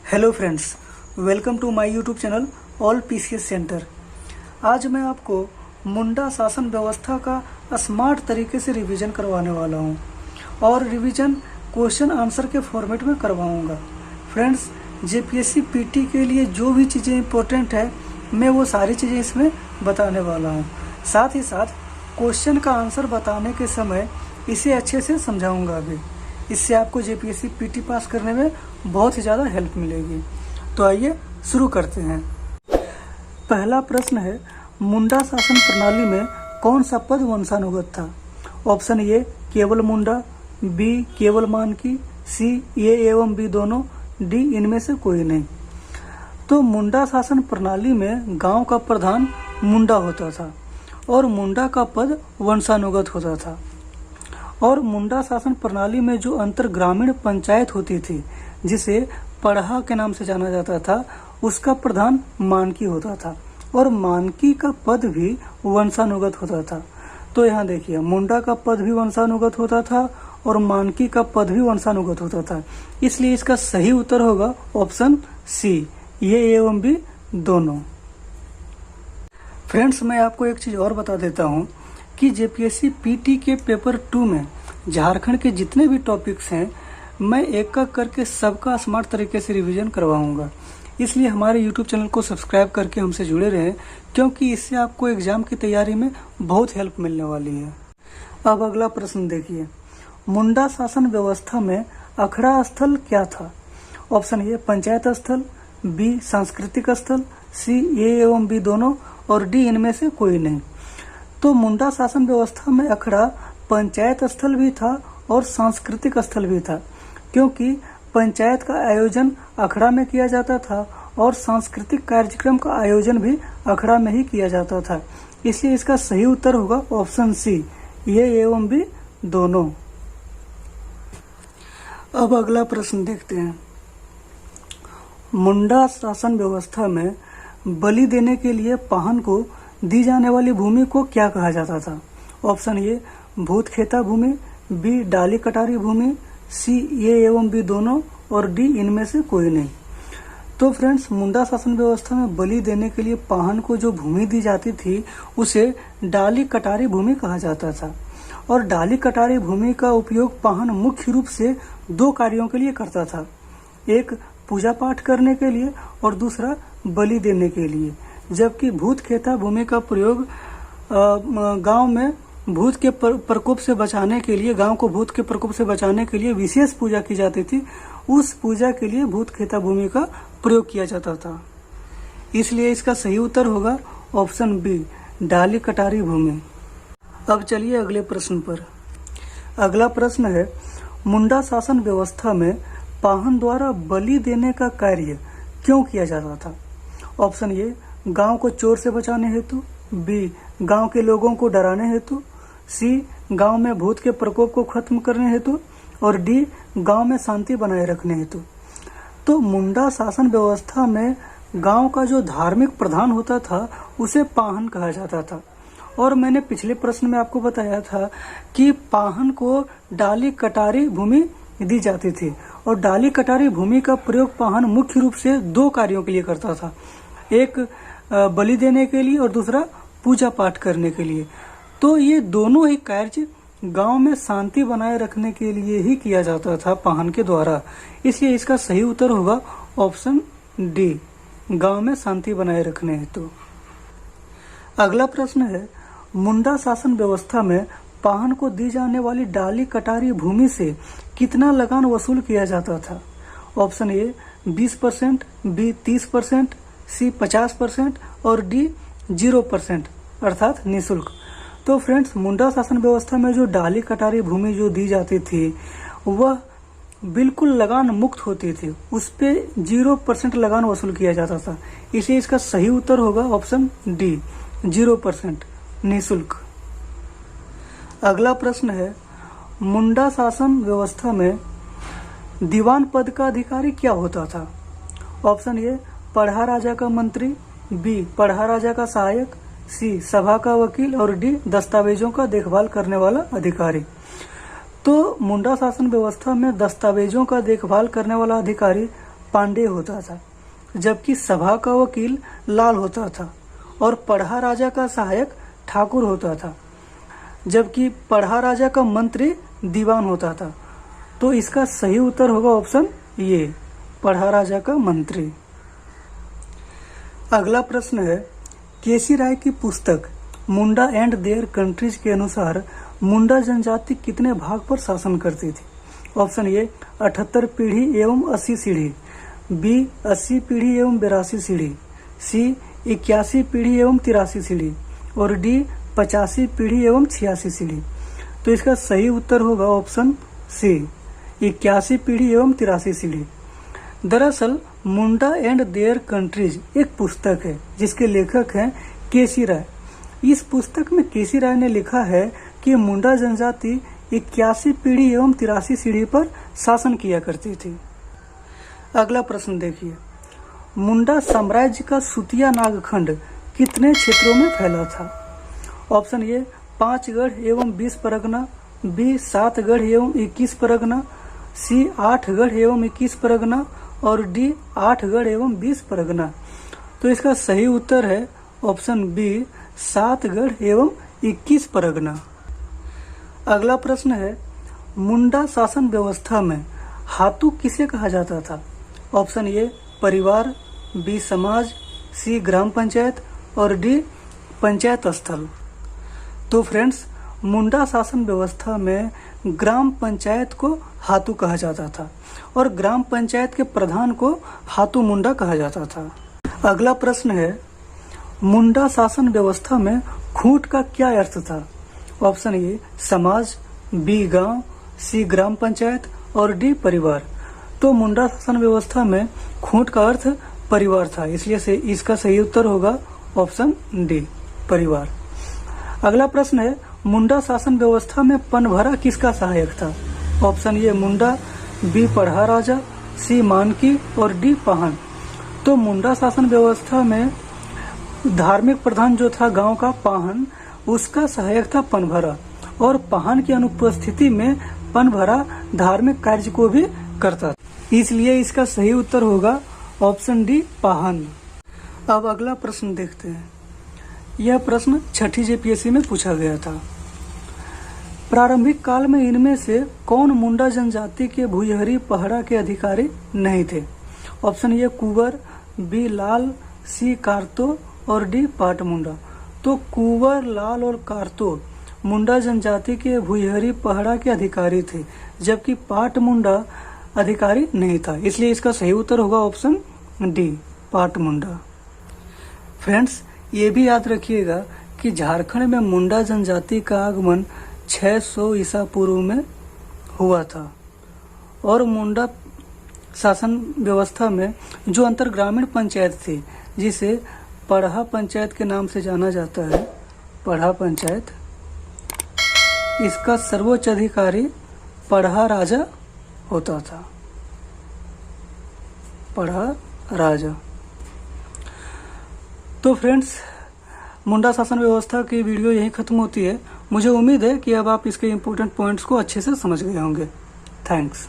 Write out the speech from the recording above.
Hello friends, welcome to my YouTube channel all PCS centre. आज मैं आपको मुंडा शासन व्यवस्था का स्मार्ट तरीके से रिवीजन करवाने वाला हूं और रिवीजन क्वेश्चन आंसर के फॉर्मेट में करवाऊंगा। फ्रेंड्स, जेपीएससी पीटी के लिए जो भी चीज़ें इंपॉर्टेंट है मैं वो सारी चीज़ें इसमें बताने वाला हूं। साथ ही साथ क्वेश्चन का आंसर बताने के समय इसे अच्छे से समझाऊंगा भी। इससे आपको जेपीएससी पीटी पास करने में बहुत ही ज़्यादा हेल्प मिलेगी। तो आइए शुरू करते हैं। पहला प्रश्न है, मुंडा शासन प्रणाली में कौन सा पद वंशानुगत था? ऑप्शन ए केवल मुंडा, बी केवल मानकी, सी ए एवं बी दोनों, डी इनमें से कोई नहीं। तो मुंडा शासन प्रणाली में गांव का प्रधान मुंडा होता था और मुंडा का पद वंशानुगत होता था। और मुंडा शासन प्रणाली में जो अंतर ग्रामीण पंचायत होती थी, जिसे पढ़ा के नाम से जाना जाता था, उसका प्रधान मानकी होता था और मानकी का पद भी वंशानुगत होता था। तो यहाँ देखिए, मुंडा का पद भी वंशानुगत होता था और मानकी का पद भी वंशानुगत होता था। इसलिए इसका सही उत्तर होगा ऑप्शन सी, ये एवं बी दोनों। फ्रेंड्स, मैं आपको एक चीज और बता देता हूँ कि जेपीएससी पीटी के पेपर 2 में झारखंड के जितने भी टॉपिक्स हैं मैं एक एक करके सबका स्मार्ट तरीके से रिवीजन करवाऊंगा। इसलिए हमारे यूट्यूब चैनल को सब्सक्राइब करके हमसे जुड़े रहें, क्योंकि इससे आपको एग्जाम की तैयारी में बहुत हेल्प मिलने वाली है। अब अगला प्रश्न देखिए, मुंडा शासन व्यवस्था में अखड़ा स्थल क्या था? ऑप्शन ए पंचायत स्थल, बी सांस्कृतिक स्थल, सी ए एवं बी दोनों और डी इनमें से कोई नहीं। तो मुंडा शासन व्यवस्था में अखड़ा पंचायत स्थल भी था और सांस्कृतिक स्थल भी था, क्योंकि पंचायत का आयोजन अखड़ा में किया जाता था और सांस्कृतिक कार्यक्रम का आयोजन भी अखड़ा में ही किया जाता था। इसलिए इसका सही उत्तर होगा ऑप्शन सी, ये एवं बी दोनों। अब अगला प्रश्न देखते हैं, मुंडा शासन व्यवस्था में बलि देने के लिए पाहन को दी जाने वाली भूमि को क्या कहा जाता था? ऑप्शन ए भूत खेता भूमि, बी डाली कटारी भूमि, सी ए एवं बी दोनों और डी इनमें से कोई नहीं। तो फ्रेंड्स, मुंडा शासन व्यवस्था में बलि देने के लिए पाहन को जो भूमि दी जाती थी उसे डाली कटारी भूमि कहा जाता था। और डाली कटारी भूमि का उपयोग पाहन मुख्य रूप से 2 कार्यों के लिए करता था, एक पूजा पाठ करने के लिए और दूसरा बलि देने के लिए। जबकि भूत खेता भूमि का प्रयोग गांव में भूत के प्रकोप से बचाने के लिए, गांव को भूत के प्रकोप से बचाने के लिए विशेष पूजा की जाती थी। उस पूजा के लिए भूत खेता भूमि का प्रयोग किया जाता था। इसलिए इसका सही उत्तर होगा ऑप्शन बी, डाली कटारी भूमि। अब चलिए अगले प्रश्न पर। अगला प्रश्न है, मुंडा शासन व्यवस्था में पाहन द्वारा बलि देने का कार्य क्यों किया जाता था? ऑप्शन ए गांव को चोर से बचाने हेतु, बी गांव के लोगों को डराने हेतु, सी गांव में भूत के प्रकोप को खत्म करने हेतु और डी गांव में शांति बनाए रखने हेतु। तो मुंडा शासन व्यवस्था में गांव का जो धार्मिक प्रधान होता था उसे पाहन कहा जाता था। और मैंने पिछले प्रश्न में आपको बताया था कि पाहन को डाली कटारी भूमि दी जाती थी और डाली कटारी भूमि का प्रयोग पाहन मुख्य रूप से 2 कार्यों के लिए करता था, एक बलि देने के लिए और दूसरा पूजा पाठ करने के लिए। तो ये दोनों ही कार्य गांव में शांति बनाए रखने के लिए ही किया जाता था पाहन के द्वारा। इसलिए इसका सही उत्तर होगा ऑप्शन डी, गांव में शांति बनाए रखने हेतु। अगला प्रश्न है, मुंडा शासन व्यवस्था में पाहन को दी जाने वाली डाली कटारी भूमि से कितना लगान वसूल किया जाता था? ऑप्शन ए 20%, बी 30%, सी 50% और डी 0% अर्थात निःशुल्क। तो फ्रेंड्स, मुंडा शासन व्यवस्था में जो डाली कटारी भूमि जो दी जाती थी वह बिल्कुल लगान मुक्त होती थी, उस पे 0% लगान वसूल किया जाता था। इसलिए इसका सही उत्तर होगा ऑप्शन डी, 0% निःशुल्क। अगला प्रश्न है, मुंडा शासन व्यवस्था में दीवान पद का अधिकारी क्या होता था? ऑप्शन ए पढ़ा राजा का मंत्री, बी पढ़ा राजा का सहायक, सी सभा का वकील और डी दस्तावेजों का देखभाल करने वाला अधिकारी। तो मुंडा शासन व्यवस्था में दस्तावेजों का देखभाल करने वाला अधिकारी पांडे होता था, जबकि सभा का वकील लाल होता था और पढ़ा राजा का सहायक ठाकुर होता था, जबकि पढ़ा राजा का मंत्री दीवान होता था। तो इसका सही उत्तर होगा ऑप्शन ये, पढ़ा राजा का मंत्री। अगला प्रश्न है, केसी राय की पुस्तक मुंडा एंड देयर कंट्रीज के अनुसार मुंडा जनजाति कितने भाग पर शासन करती थी? ऑप्शन ए 78 पीढ़ी एवं 80 सीढ़ी, बी 80 पीढ़ी एवं 82 सीढ़ी, सी 81 पीढ़ी एवं 83 सीढ़ी और डी 85 पीढ़ी एवं 86 सीढ़ी। तो इसका सही उत्तर होगा ऑप्शन सी, 81 पीढ़ी एवं 83 सीढ़ी। दरअसल मुंडा एंड देयर कंट्रीज एक पुस्तक है जिसके लेखक हैं केसी राय। इस पुस्तक में केसी राय ने लिखा है कि मुंडा जनजाति 81 पीढ़ी एवं 83 सीढ़ी पर शासन किया करती थी। अगला प्रश्न देखिए, मुंडा साम्राज्य का सुतिया नागखंड कितने क्षेत्रों में फैला था? ऑप्शन ए 5 गढ़ एवं 20 परगना, बी 7 गढ़ एवं 21 परगना, सी 8 गढ़ एवं 21 परगना और डी 8 गढ़ एवं 20 परगना। तो इसका सही उत्तर है ऑप्शन बी, 7 गढ़ एवं 21 परगना। अगला प्रश्न है, मुंडा शासन व्यवस्था में हातू किसे कहा जाता था? ऑप्शन ए परिवार, बी समाज, सी ग्राम पंचायत और डी पंचायत स्थल। तो फ्रेंड्स, मुंडा शासन व्यवस्था में ग्राम पंचायत को हातू कहा जाता था और ग्राम पंचायत के प्रधान को हातू मुंडा कहा जाता था। अगला प्रश्न है, मुंडा शासन व्यवस्था में खूंट का क्या अर्थ था? ऑप्शन ए समाज, बी गांव, सी ग्राम पंचायत और डी परिवार। तो मुंडा शासन व्यवस्था में खूंट का अर्थ परिवार था, इसलिए से इसका सही उत्तर होगा ऑप्शन डी, परिवार। अगला प्रश्न है, मुंडा शासन व्यवस्था में पनभरा किसका सहायक था? ऑप्शन ए मुंडा, बी पढ़ा राजा, सी मानकी और डी पाहन। तो मुंडा शासन व्यवस्था में धार्मिक प्रधान जो था गांव का पाहन, उसका सहायक था पनभरा और पाहन की अनुपस्थिति में पनभरा धार्मिक कार्य को भी करता था, इसलिए इसका सही उत्तर होगा ऑप्शन डी, पाहन। अब अगला प्रश्न देखते हैं। यह प्रश्न छठी जेपीएससी में पूछा गया था। प्रारंभिक काल में इनमें से कौन मुंडा जनजाति के भुयहरी पहड़ा के अधिकारी नहीं थे? ऑप्शन ए कुंवर, बी लाल, सी कारतो और डी पाट मुंडा। तो कुंवर, लाल और कारतो मुंडा जनजाति के भुयहरी पहड़ा के अधिकारी थे, जबकि पाट मुंडा अधिकारी नहीं था, इसलिए इसका सही उत्तर होगा ऑप्शन डी, पाट मुंडा। फ्रेंड्स, ये भी याद रखिएगा कि झारखंड में मुंडा जनजाति का आगमन 600 ईसा पूर्व में हुआ था और मुंडा शासन व्यवस्था में जो अंतर ग्रामीण पंचायत थी, जिसे पढ़ा पंचायत के नाम से जाना जाता है, पढ़ा पंचायत, इसका सर्वोच्च अधिकारी पढ़ा राजा होता था, पढ़ा राजा। तो फ्रेंड्स, मुंडा शासन व्यवस्था की वीडियो यहीं खत्म होती है। मुझे उम्मीद है कि अब आप इसके इम्पोर्टेंट पॉइंट्स को अच्छे से समझ गए होंगे। थैंक्स।